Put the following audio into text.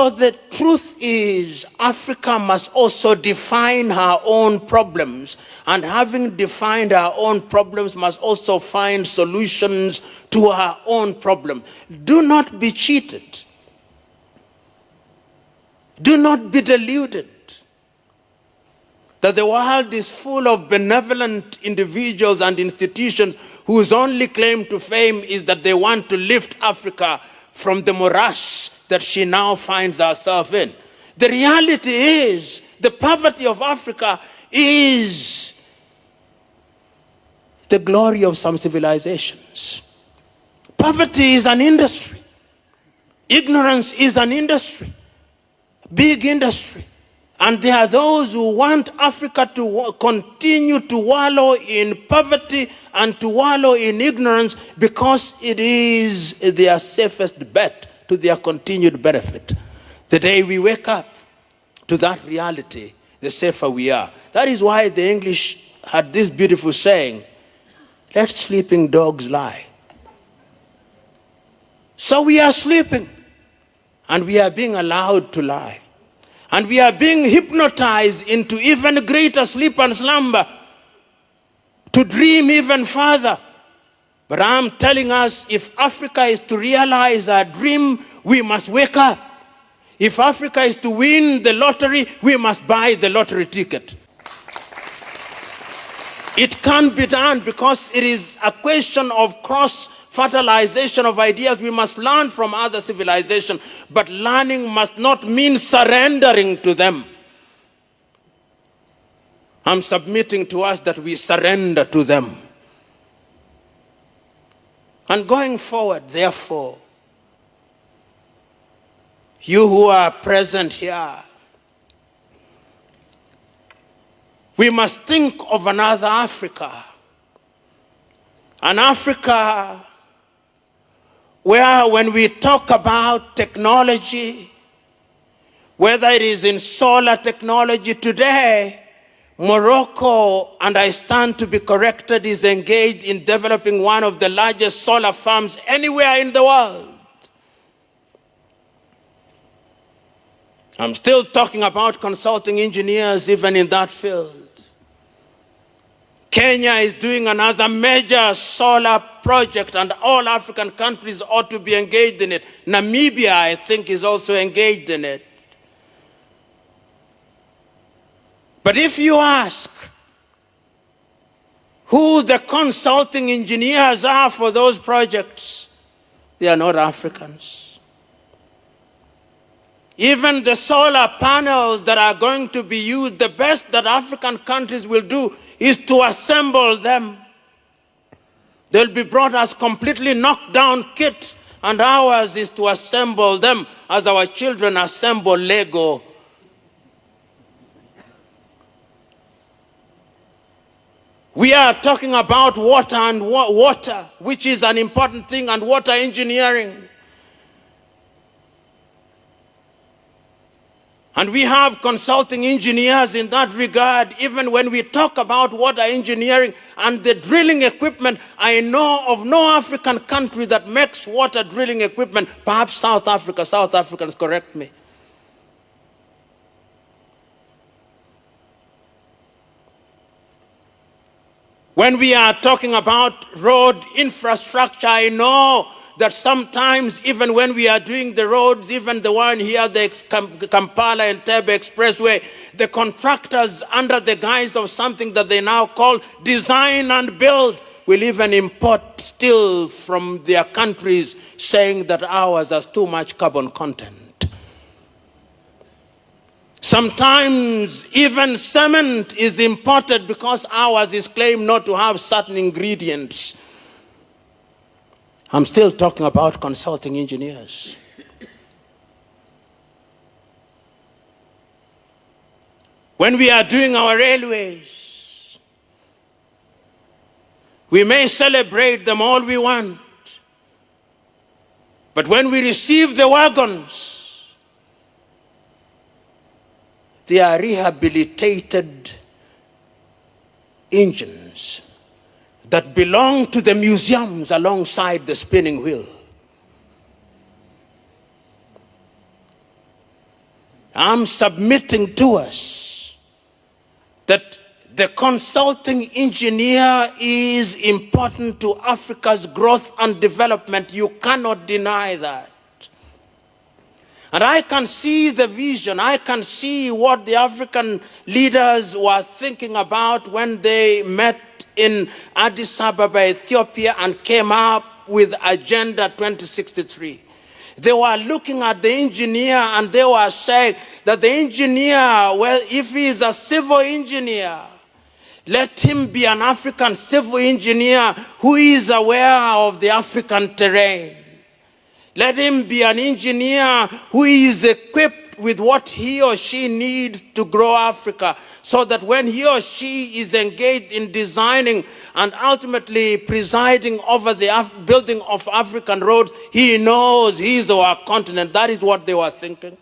So the truth is, Africa must also define her own problems, and having defined her own problems, must also find solutions to her own problem. Do not be cheated. Do not be deluded that the world is full of benevolent individuals and institutions whose only claim to fame is that they want to lift Africa from the morass that she now finds herself in. The reality is, the poverty of Africa is the glory of some civilizations. Poverty is an industry. Ignorance is an industry. Big industry. And there are those who want Africa to continue to wallow in poverty and to wallow in ignorance because it is their safest bet to their continued benefit. The day we wake up to that reality, the safer we are. That is why the English had this beautiful saying, let sleeping dogs lie. So we are sleeping, and we are being allowed to lie. And we are being hypnotized into even greater sleep and slumber, to dream even further. But I'm telling us, if Africa is to realize our dream, we must wake up. If Africa is to win the lottery, we must buy the lottery ticket. It can't be done because it is a question of cross-fertilization of ideas. We must learn from other civilizations, but learning must not mean surrendering to them. I'm submitting to us that we surrender to them. And going forward, therefore, you who are present here, we must think of another Africa. An Africa where when we talk about technology, whether it is in solar technology today, Morocco, and I stand to be corrected, is engaged in developing one of the largest solar farms anywhere in the world. I'm still talking about consulting engineers even in that field. Kenya is doing another major solar project, and all African countries ought to be engaged in it. Namibia, I think, is also engaged in it. But if you ask who the consulting engineers are for those projects, they are not Africans. Even the solar panels that are going to be used, the best that African countries will do is to assemble them. They'll be brought as completely knocked down kits, and ours is to assemble them as our children assemble Lego. We are talking about water and water, which is an important thing, and water engineering. And we have consulting engineers in that regard. Even when we talk about water engineering and the drilling equipment, I know of no African country that makes water drilling equipment. Perhaps South Africa. South Africans correct me. When we are talking about road infrastructure, I know that sometimes even when we are doing the roads, even the one here, the Kampala and Entebbe Expressway, the contractors, under the guise of something that they now call design and build, will even import steel from their countries, saying that ours has too much carbon content. Sometimes even cement is imported because ours is claimed not to have certain ingredients. I'm still talking about consulting engineers. When we are doing our railways, we may celebrate them all we want, but when we receive the wagons, they are rehabilitated engines that belong to the museums alongside the spinning wheel. I'm submitting to us that the consulting engineer is important to Africa's growth and development. You cannot deny that. And I can see the vision. I can see what the African leaders were thinking about when they met in Addis Ababa, Ethiopia, and came up with Agenda 2063. They were looking at the engineer and they were saying that the engineer, well, if he is a civil engineer, let him be an African civil engineer who is aware of the African terrain. Let him be an engineer who is equipped with what he or she needs to grow Africa, so that when he or she is engaged in designing and ultimately presiding over the building of African roads, he knows he is our continent. That is what they were thinking.